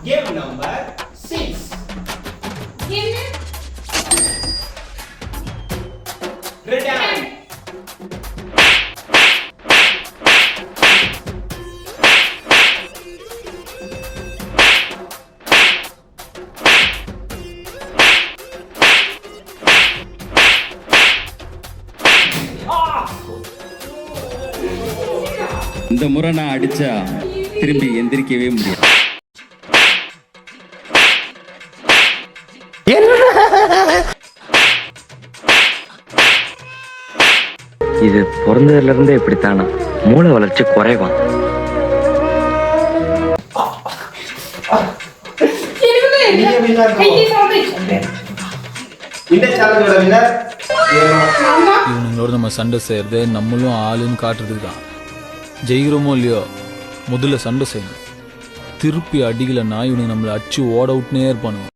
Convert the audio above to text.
Game number 6. Return. இந்த முறை நான் அடிச்சா திரும்பி எந்திரிக்கவே முடியாது. இது பிறந்ததுல இருந்தே இப்படித்தானா? மூளை வளர்ச்சி குறைவான். இவனுங்களோட நம்ம சண்டை செய்யறது நம்மளும் ஆளுன்னு காட்டுறதுக்கு தான். ஜெயிக்கிறோமோ இல்லையோ முதல்ல சண்டை செய்யணும். திருப்பி அடிக்கலைன்னா இவனுக்கு நம்மளை அடிச்சு ஓட விட்டுனே இருப்பானுங்க.